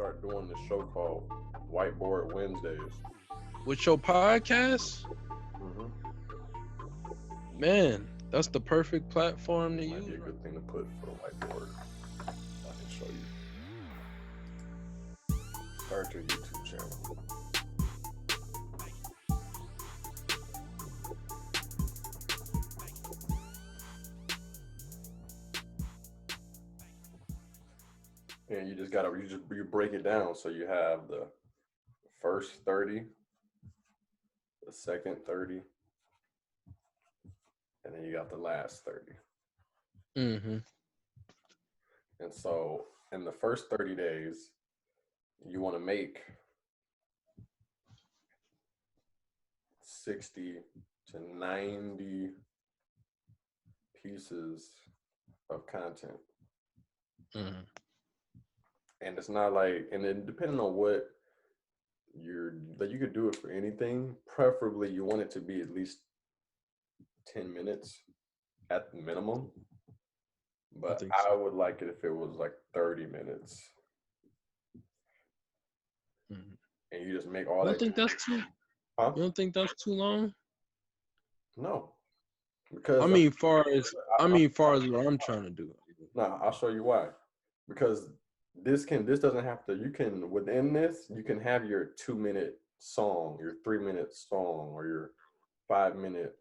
start doing this show called Whiteboard Wednesdays. With your podcast, man, that's the perfect platform to Might use. be a good thing to put for the whiteboard. I can show you. Start your YouTube channel. And you just gotta you break it down. So you have the first 30, the second 30, and then you got the last 30. And so in the first 30 days, you want to make 60 to 90 pieces of content. And it's not like, and then depending on what you could do it for anything. Preferably, you want it to be at least 10 minutes at the minimum. But I would like it if it was like 30 minutes. And you just make all that. You don't think that's too? Huh? You don't think that's too long? No, because I mean, far as what I'm trying to do. No, I'll show you why. Because this doesn't have to. You can within this, you can have your 2-minute song, your 3-minute song, or your 5-minute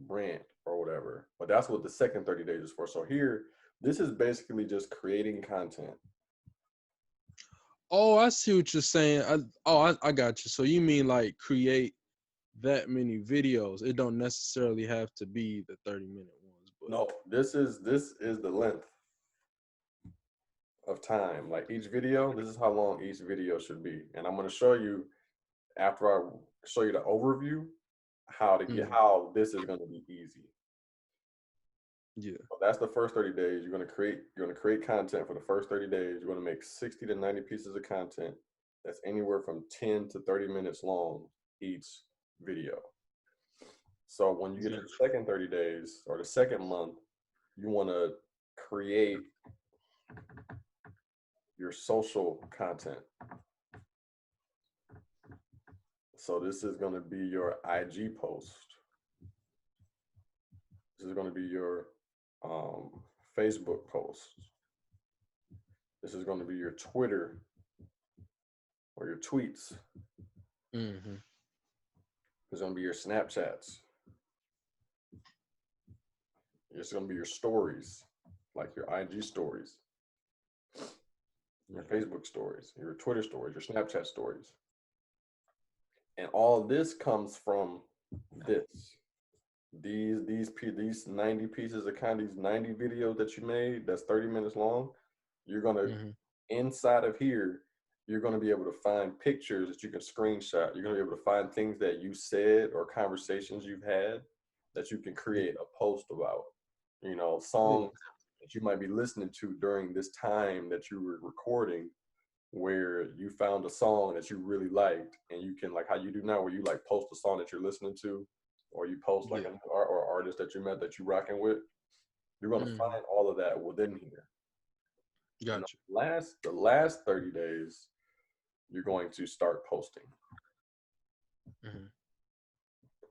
rant or whatever. But that's what the second 30 days is for. So here, this is basically just creating content. Oh, I see what you're saying. I got you. So you mean like create that many videos? It don't necessarily have to be the 30-minute ones. But no, this is the length of time. Like each video, this is how long each video should be. And I'm going to show you after I show you the overview how to get how this is going to be easy. Yeah. So that's the first 30 days. You're going to create content for the first 30 days. You're going to make 60 to 90 pieces of content that's anywhere from 10 to 30 minutes long each video. So when you get to the second 30 days or the second month, you want to create your social content. So this is going to be your IG post. This is going to be your Facebook post. This is going to be your Twitter or your tweets. This is going to be your Snapchats. It's going to be your stories, like your IG stories, your Facebook stories, your Twitter stories, your Snapchat stories. And all this comes from this. These 90 pieces of content, these 90 videos that you made, that's 30 minutes long, you're going to, inside of here, you're going to be able to find pictures that you can screenshot. You're going to be able to find things that you said or conversations you've had that you can create a post about. You know, songs that you might be listening to during this time that you were recording, where you found a song that you really liked, and you can, like how you do now, where you like post a song that you're listening to, or you post like an artist that you met that you're rocking with. You're going to find all of that within here. Gotcha. The last 30 days, you're going to start posting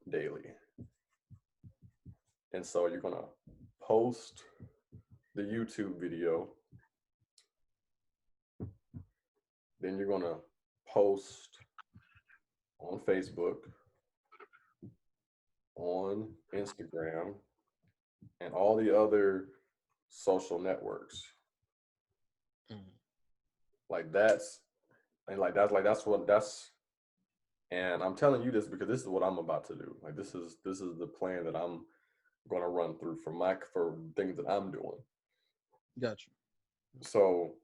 daily. And so you're going to post the YouTube video. Then you're going to post on Facebook, on Instagram, and all the other social networks. And I'm telling you this because this is what I'm about to do. Like this is the plan that I'm going to run through for things that I'm doing. Gotcha. So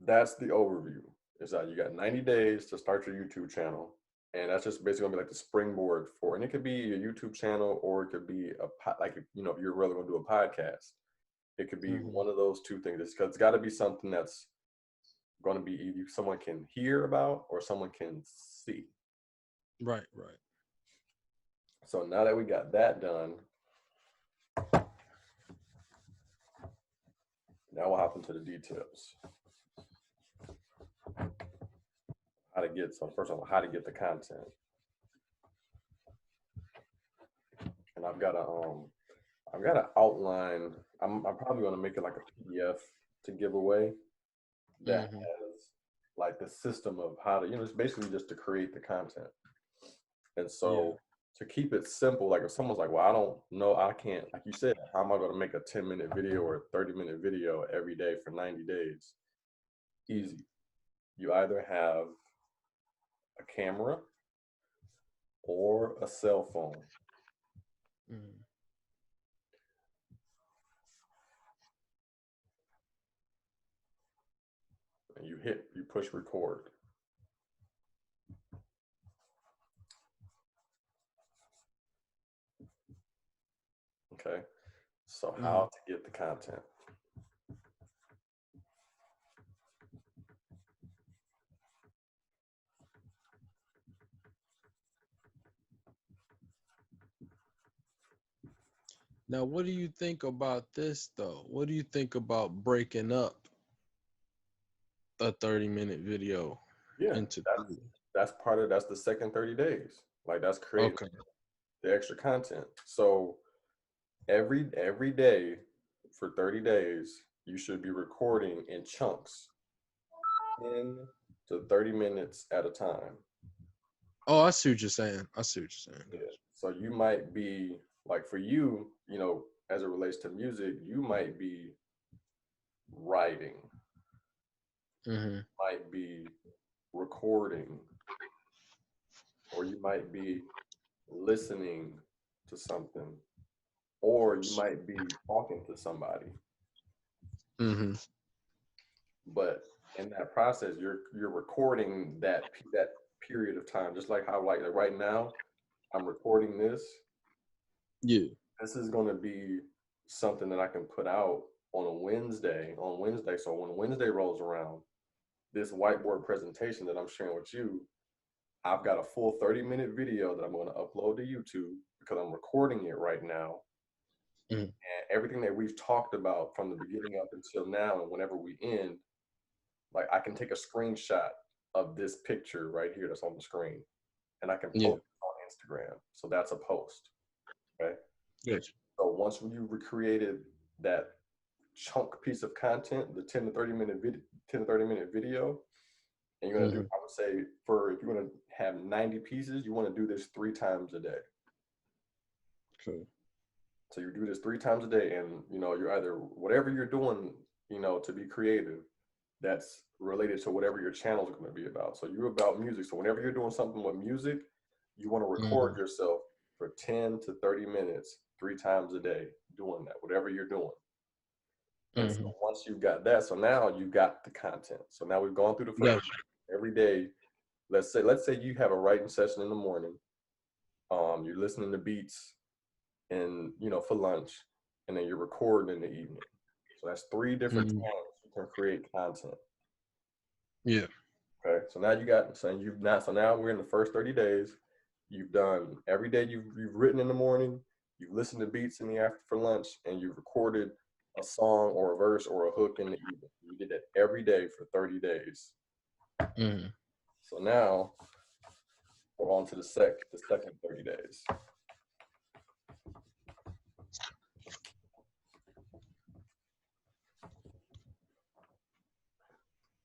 that's the overview. Is that you got 90 days to start your YouTube channel. And that's just basically gonna be like the springboard for, and it could be a YouTube channel, or it could be if you're really gonna do a podcast, it could be one of those two things. It's got to be something that's going to be either someone can hear about or someone can see. Right. So now that we got that done, now we'll hop into the details. to get, so first of all, how to get the content. And I've got an outline. I'm probably going to make it like a PDF to give away that has like the system of how to, it's basically just to create the content. And so to keep it simple, like if someone's like, well, I don't know, I can't, like you said, how am I going to make a 10-minute video or a 30-minute video every day for 90 days? Easy. You either have a camera or a cell phone. And you push record. Okay. So how to get the content? Now, what do you think about this, though? What do you think about breaking up a 30-minute video into three? That's the second 30 days. Like that's creating the extra content. So every day for 30 days, you should be recording in chunks, 10 to 30 minutes at a time. Oh, I see what you're saying. Yeah. So you might be like, for you, as it relates to music, you might be writing, might be recording, or you might be listening to something, or you might be talking to somebody. But in that process, you're recording that period of time, just like how like right now I'm recording this. Yeah. This is going to be something that I can put out on Wednesday. So when Wednesday rolls around, this whiteboard presentation that I'm sharing with you, I've got a full 30-minute video that I'm going to upload to YouTube because I'm recording it right now. And everything that we've talked about from the beginning up until now, and whenever we end, like I can take a screenshot of this picture right here that's on the screen, and I can post it on Instagram. So that's a post. Okay. Yes. So once you recreated that chunk piece of content, the 10 to 30 minute video, and you're gonna do, I would say, if you're gonna have 90 pieces, you want to do this 3 times a day. Okay. So you do this 3 times a day, and you're either whatever you're doing, to be creative, that's related to whatever your channel is going to be about. So you're about music. So whenever you're doing something with music, you want to record yourself for 10 to 30 minutes, 3 times a day, doing that, whatever you're doing. And so once you've got that, so now you got the content. So now we've gone through the first every day. Let's say you have a writing session in the morning. You're listening to beats and for lunch, and then you're recording in the evening. So that's 3 different times you can create content. Yeah. Okay. So now so now we're in the first 30 days. You've done every day. You've written in the morning. You've listened to beats in the after for lunch, and you've recorded a song or a verse or a hook in the evening. You did that every day for 30 days. So now we're on to the second 30 days.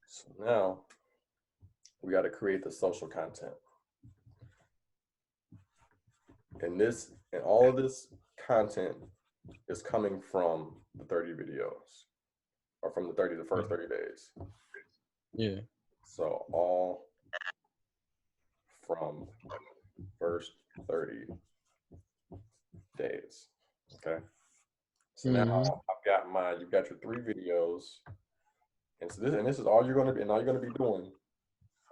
So now we got to create the social content. And all of this content is coming from the 30 videos, or from the first 30 days. Yeah. So all from first 30 days. Okay. So now you've got your 3 videos. And so this is all you're going to be doing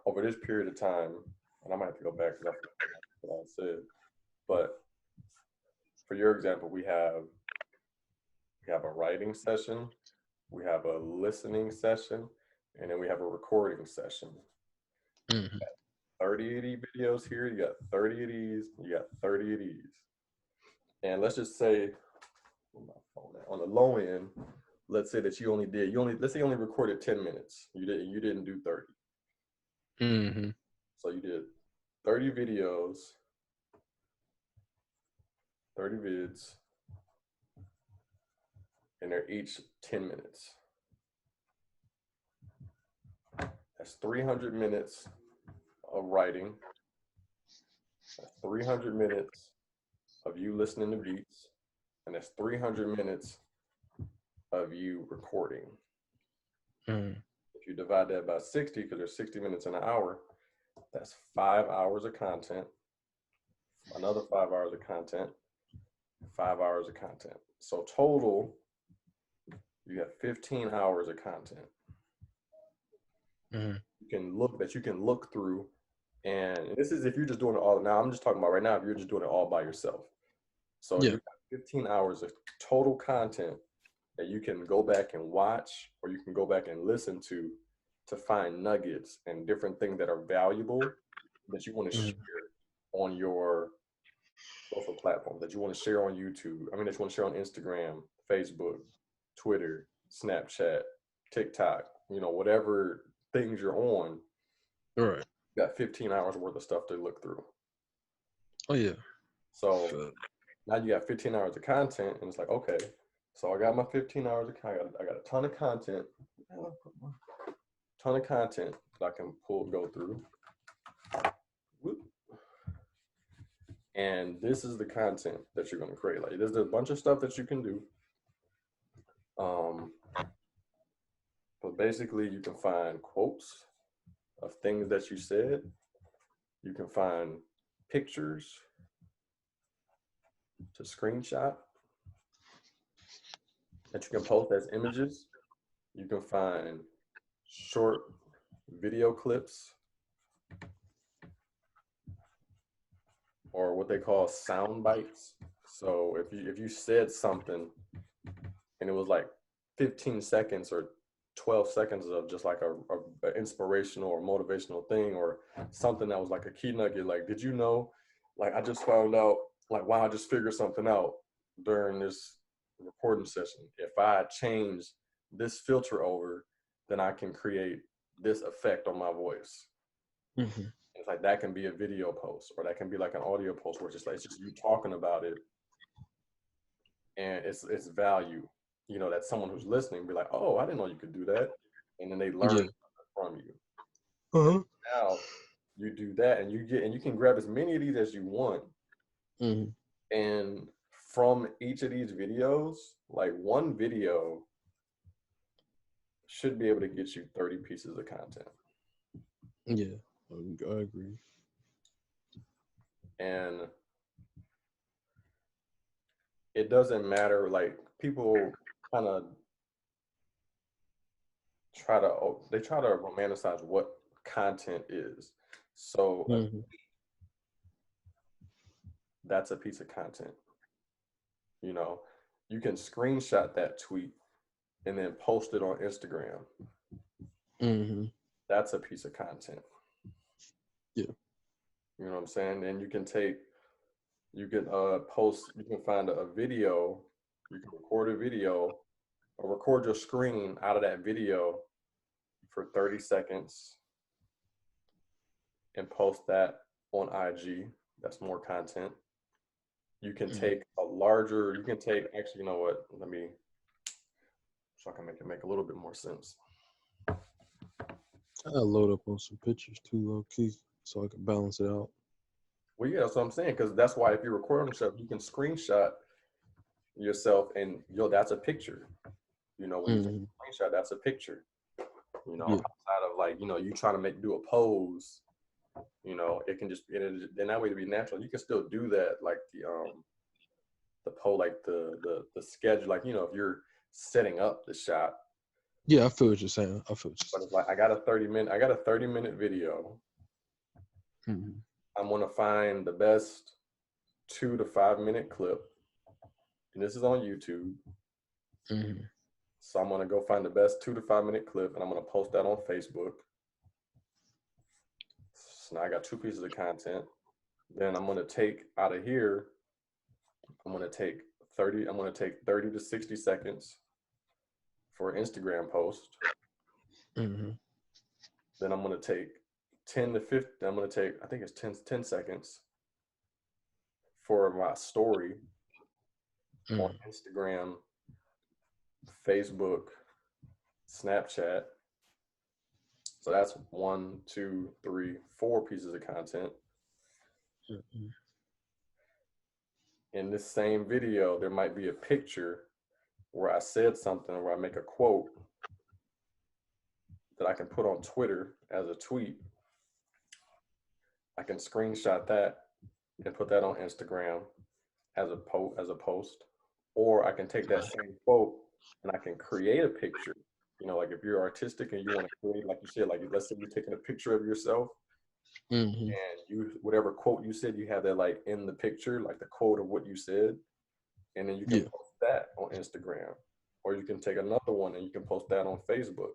over this period of time. And I might have to go back because I forgot what I said. But for your example, we have a writing session, we have a listening session, and then we have a recording session. 30 of these videos here, you got 30 of these, you got 30 of these. And let's just say on the low end, let's say that you only recorded 10 minutes. You didn't do 30. So you did 30 videos, 30 vids, and they're each 10 minutes. That's 300 minutes of writing. That's 300 minutes of you listening to beats. And that's 300 minutes of you recording. If you divide that by 60, because there's 60 minutes in an hour, that's 5 hours of content, another 5 hours of content, 5 hours of content. So total, you have 15 hours of content. You can look through, and this is if you're just doing it all. Now I'm just talking about right now if you're just doing it all by yourself. So you've got 15 hours of total content that you can go back and watch, or you can go back and listen to find nuggets and different things that are valuable that you want to share on your social platforms, that you want to share on YouTube. I mean, that you want to share on Instagram, Facebook, Twitter, Snapchat, TikTok, whatever things you're on. Right. You got 15 hours worth of stuff to look through. Oh, yeah. So now you got 15 hours of content, and it's like, okay, so I got my 15 hours of content. I got a ton of content. Ton of content that I can go through. And this is the content that you're going to create. Like, there's a bunch of stuff that you can do. But basically, you can find quotes of things that you said. You can find pictures to screenshot that you can post as images. You can find short video clips, or what they call sound bites. So if you said something and it was like 15 seconds or 12 seconds of just like a inspirational or motivational thing, or something that was like a key nugget, like, did you know, like, I just found out, like, wow, I just figured something out during this recording session. If I change this filter over, then I can create this effect on my voice. It's like, that can be a video post, or that can be like an audio post where it's just you talking about it, and it's value, that someone who's listening be like, oh, I didn't know you could do that, and then they learn from you. Now you do that, and you can grab as many of these as you want, and from each of these videos, like, one video should be able to get you 30 pieces of content. Yeah, I agree. And it doesn't matter, like, people kind of try to romanticize what content is. So that's a piece of content. You can screenshot that tweet and then post it on Instagram. That's a piece of content. Yeah. You know what I'm saying? And you can post, you can find a video, you can record a video, or record your screen out of that video for 30 seconds and post that on IG. That's more content. You can take actually, you know what? So I can make a little bit more sense. I load up on some pictures too, low key, so I can balance it out. Well, yeah, that's what I'm saying, because that's why if you're recording yourself, you can screenshot yourself, and that's a picture. When you take a screenshot, that's a picture. Outside of, like, you trying to do a pose, it can just, and that way to be natural. You can still do that, like the pose, like the schedule, like, if you're setting up the shot. Yeah, I feel what you're saying. But it's like, I got a 30-minute video. I'm gonna find the best 2 to 5 minute clip, and this is on YouTube. So I'm gonna go find the best 2 to 5 minute clip, and I'm gonna post that on Facebook. So now I got 2 pieces of content. Then I'm gonna take out of here, I'm gonna take 30 to 60 seconds for an Instagram post. Then I'm gonna take 10 to 50. I'm going to take, I think it's 10 seconds for my story on Instagram, Facebook, Snapchat. So that's 1, 2, 3, 4 pieces of content. In this same video, there might be a picture where I said something, where I make a quote that I can put on Twitter as a tweet. I can screenshot that and put that on Instagram as a post, or I can take that same quote and I can create a picture. You know, like if you're artistic and you want to create, like you said, like let's say you're taking a picture of yourself, and you, whatever quote you said, you have that like in the picture, like the quote of what you said, and then you can post that on Instagram, or you can take another one and you can post that on Facebook.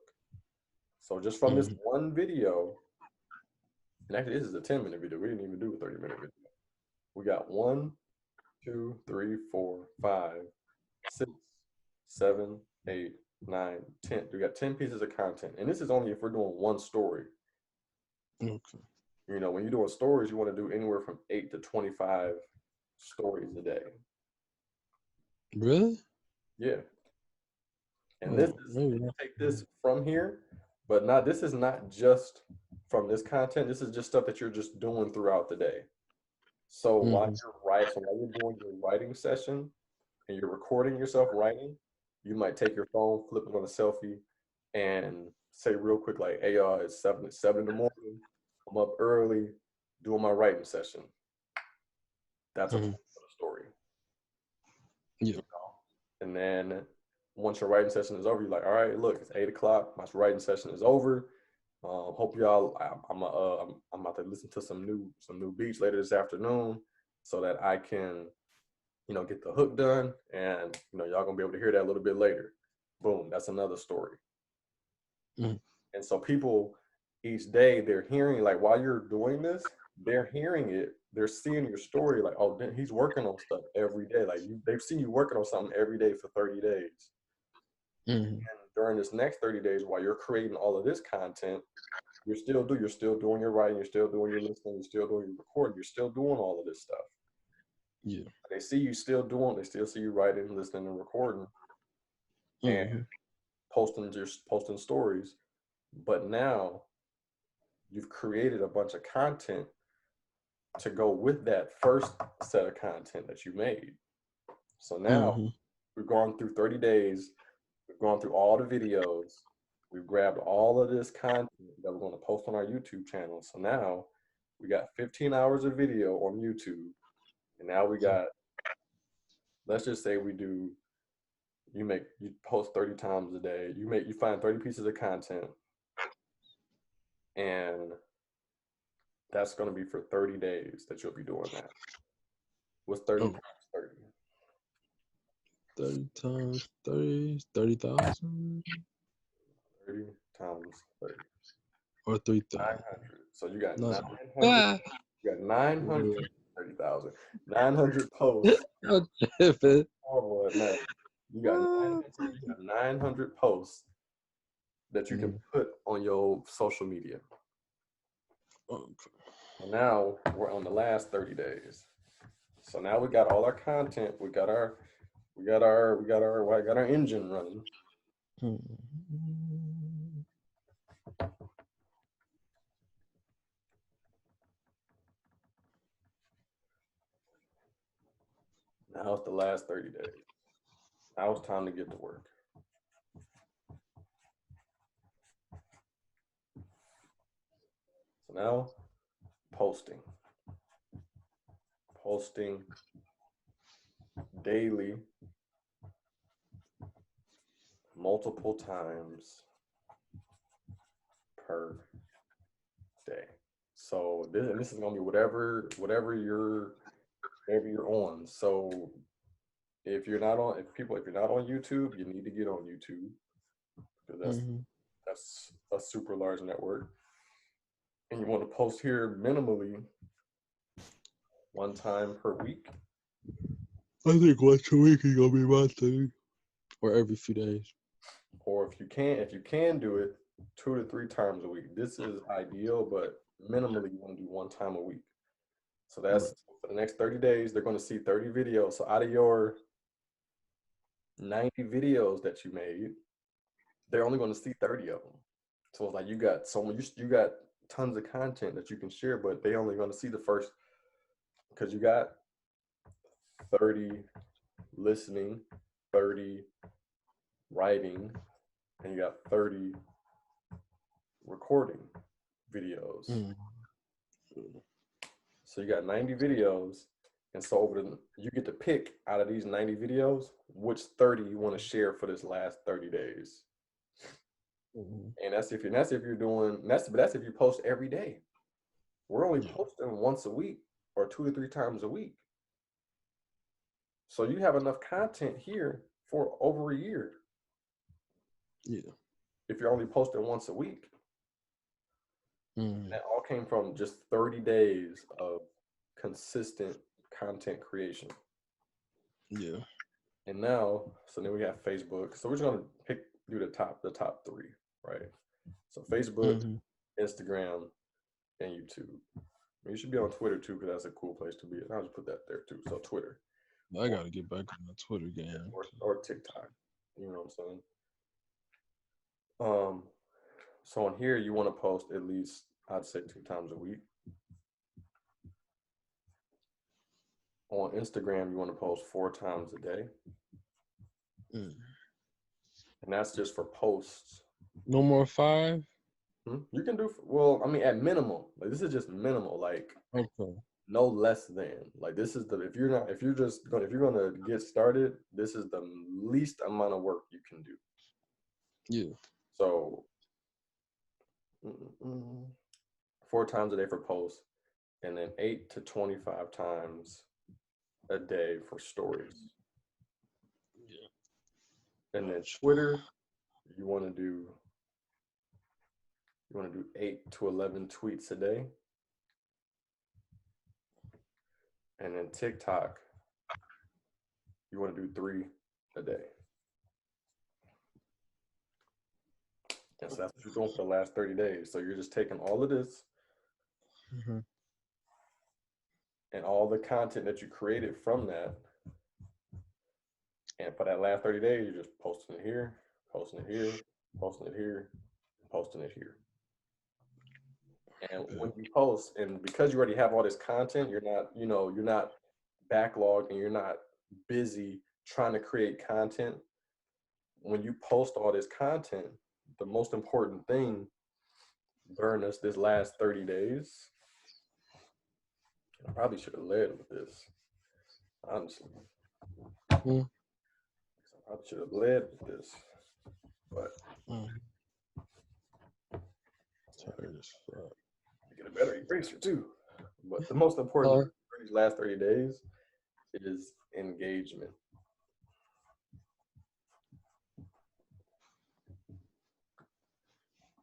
So just from this one video, and actually this is a 10-minute video. We didn't even do a 30-minute video. We got 1, 2, 3, 4, 5, 6, 7, 8, 9, 10. We got 10 pieces of content. And this is only if we're doing one story. Okay. You know, when you're doing stories, you want to do anywhere from 8 to 25 stories a day. Really? Yeah. And this is, you take this from here, but not, this is not just from this content. This is just stuff that you're just doing throughout the day. So while you're writing, while you're doing your writing session and you're recording yourself writing, you might take your phone, flip it on a selfie, and say real quick, like, hey, y'all, it's 7 in the morning. I'm up early doing my writing session. That's a part of the story. Yeah. You know? And then once your writing session is over, you're like, all right, look, it's 8 o'clock. My writing session is over. Hope y'all, I'm about to listen to some new beats later this afternoon so that I can, you know, get the hook done, and, you know, y'all gonna be able to hear that a little bit later. Boom, that's another story. And so people each day, they're hearing, like, while you're doing this, they're hearing it, they're seeing your story, like, oh, he's working on stuff every day. Like, they've seen you working on something every day for 30 days. And during this next 30 days, while you're creating all of this content, you're still doing your writing, you're still doing your listening, you're still doing your recording, you're still doing all of this stuff. Yeah. They see you still doing, they still see you writing, listening, and recording, and posting stories. But now you've created a bunch of content to go with that first set of content that you made. So now we've gone through 30 days, we've gone through all the videos, we've grabbed all of this content that we're going to post on our YouTube channel. So now we got 15 hours of video on YouTube. And now we got, let's just say you post 30 times a day. You find 30 pieces of content, and that's going to be for 30 days that you'll be doing that. What's 30 times 30? 30 times 30, 30,000. 30 times 30. Or 3,000. 900. So you got 900. You got 930,000. 900 posts. Oh, man. You got 900 posts that you can put on your social media. And now we're on the last 30 days. So now we got all our content. We got our engine running. Now it's the last 30 days. Now it's time to get to work. So now, posting daily, multiple times per day. So this is gonna be whatever you're on. So if you're not on YouTube, you need to get on YouTube, because that's a super large network. And you want to post here minimally one time per week. I think once a week is gonna be my thing, or every few days. Or if you can do it, 2 to 3 times a week. This is ideal, but minimally you want to do 1 time a week. So that's Right. for the next 30 days, they're going to see 30 videos. So out of your 90 videos that you made, they're only going to see 30 of them. So it's like you got you got tons of content that you can share, but they only going to see the first, because you got 30 listening, 30 writing, and you got 30 recording videos. So you got 90 videos, and so you get to pick out of these 90 videos which 30 you want to share for this last 30 days. And that's if you're doing that's if you post every day. We're only posting once a week or 2 to 3 times a week. So you have enough content here for over a year. Yeah. If you're only posting once a week. That all came from just 30 days of consistent content creation. Yeah. And now, so then we have Facebook. So we're just gonna do the top 3, right? So Facebook, Instagram, and YouTube. You should be on Twitter too, because that's a cool place to be. I'll just put that there too. So Twitter. I gotta get back on the Twitter game. Or TikTok. You know what I'm saying? So on here you want to post at least, I'd say, 2 times a week. On Instagram you want to post 4 times a day. And that's just for posts. No more 5? You can do, well, I mean, at minimal. Like, this is just minimal, like, okay, no less than. Like, this is if you're gonna get started, this is the least amount of work you can do. Yeah. So 4 times a day for posts, and then 8 to 25 times a day for stories. Yeah. And then Twitter, you want to do 8 to 11 tweets a day. And then TikTok, you want to do 3 a day. And so that's what you're doing for the last 30 days. So you're just taking all of this and all the content that you created from that. And for that last 30 days, you're just posting it here, posting it here, posting it here, posting it here. And when you post, and because you already have all this content, you're not backlogged and you're not busy trying to create content. When you post all this content, the most important thing during this last 30 days, I probably should have led with this, honestly. I probably should have led with this, but tired as fuck. Get a better eraser too. But the most important thing for these last 30 days is engagement.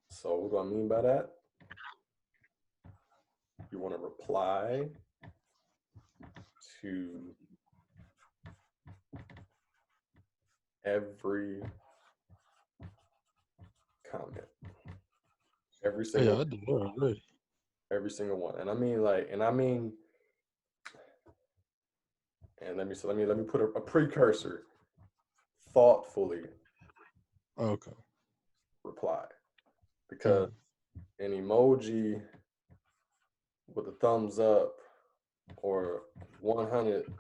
So what do I mean by that? You want to reply to every comment. Every single every single one. And let me put a precursor. Thoughtfully reply. Because an emoji with a thumbs up or 100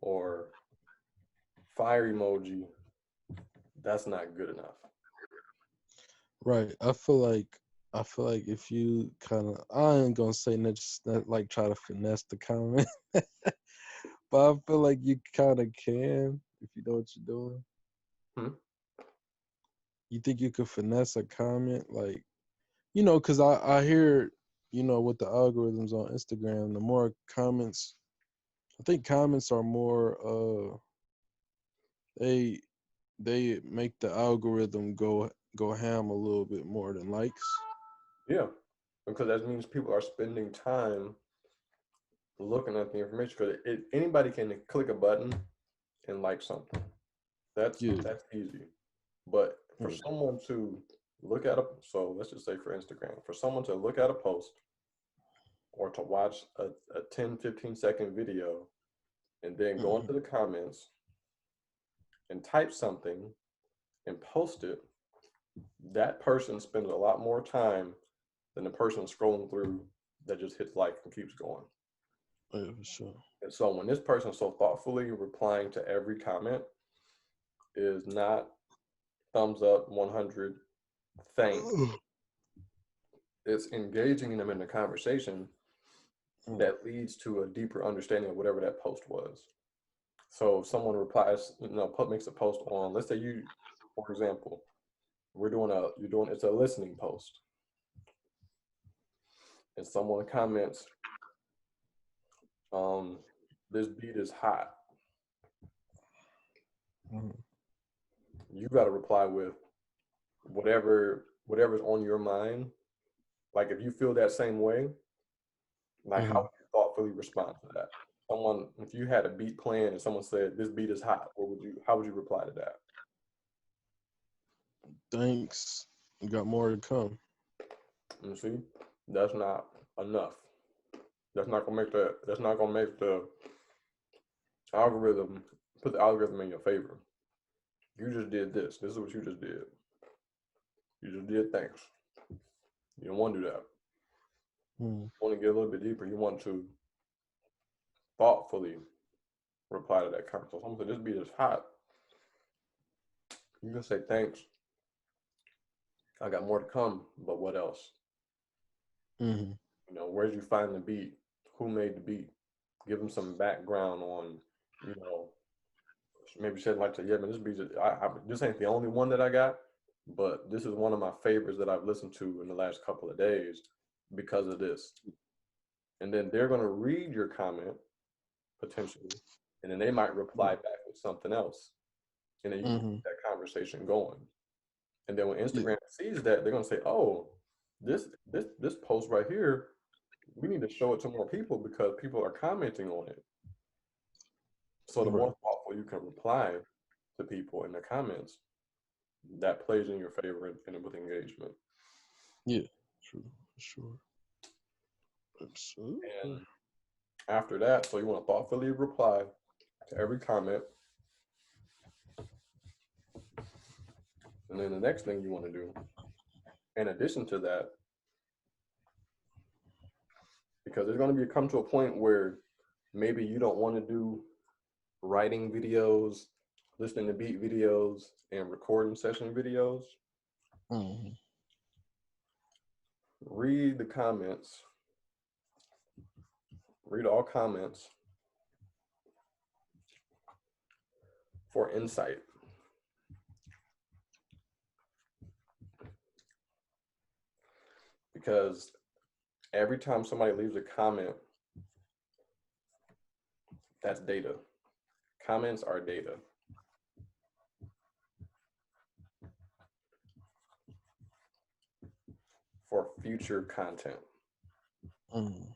or fire emoji, that's not good enough. Right. I feel like if you kind of, I ain't gonna say not like try to finesse the comment, but I feel like you kind of can if you know what you're doing. You think you could finesse a comment, like, because I hear, with the algorithms on Instagram, the more comments, I think comments are more, they make the algorithm go ham a little bit more than likes. Yeah, because that means people are spending time looking at the information, because anybody can click a button and like something. That's easy. But for someone to look at so let's just say for Instagram, for someone to look at a post or to watch a 10, 15-second video and then go into the comments and type something and post it, that person spends a lot more time than the person scrolling through that just hits like and keeps going. Yeah, for sure. And so when this person so thoughtfully replying to every comment is not thumbs up 100 thanks, it's engaging them in the conversation that leads to a deeper understanding of whatever that post was. So if someone replies, makes a post on, let's say you, for example, it's a listening post, and someone comments, this beat is hot. You got to reply with whatever's on your mind. Like if you feel that same way, like how would you thoughtfully respond to that? If you had a beat playing and someone said this beat is hot, how would you reply to that? Thanks. You got more to come. You see, that's not enough. That's not gonna make the algorithm put the algorithm in your favor. You just did this. This is what you just did. You just did thanks. You don't want to do that. You want to get a little bit deeper. You want to thoughtfully reply to that comment. So someone said this beat is hot. You can say thanks. I got more to come, but what else? Where'd you find the beat? Who made the beat? Give them some background on, maybe said like, yeah, man, this beat, this ain't the only one that I got, but this is one of my favorites that I've listened to in the last couple of days because of this. And then they're going to read your comment potentially, and then they might reply back with something else, and then you can keep that conversation going. And then when Instagram sees that, they're going to say, oh, this post right here, we need to show it to more people because people are commenting on it. So the more thoughtful you can reply to people in the comments, that plays in your favor and with engagement. Yeah, true, for sure. Absolutely. And after that, so you want to thoughtfully reply to every comment. And then the next thing you want to do, in addition to that, because there's going to come to a point where maybe you don't want to do writing videos, listening to beat videos, and recording session videos. Read the comments. Read all comments for insight. Because every time somebody leaves a comment, that's data. Comments are data. For future content. And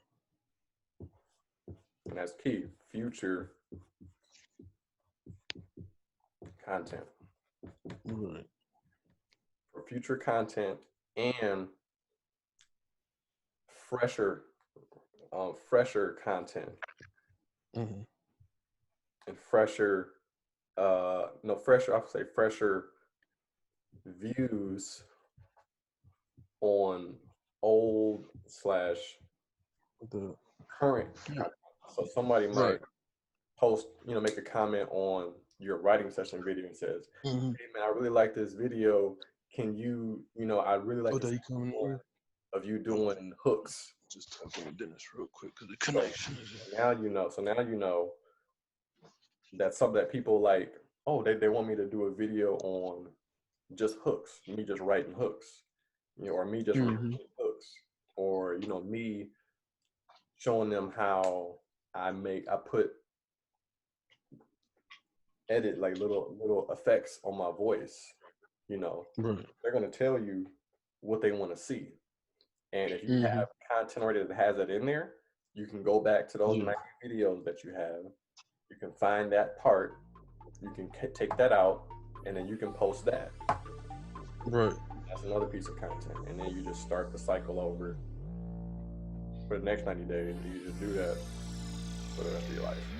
that's key. Future content. Right. For future content and fresher content. And fresher views on old / the current content. So somebody might post, make a comment on your writing session video and says, hey man, I really like this video. Can you, I really like this video of you doing hooks. Just talking to Dennis real quick because the connection is. Now you know that's something that people like, oh, they want me to do a video on just hooks, me just writing hooks, or me just writing hooks, or me showing them how I edit like little effects on my voice. They're gonna tell you what they want to see, and if you have content already that has that in there, you can go back to those 90 videos that you have. You can find that part, you can take that out, and then you can post that. Right. That's another piece of content. And then you just start the cycle over for the next 90 days. And you just do that for the rest of your life.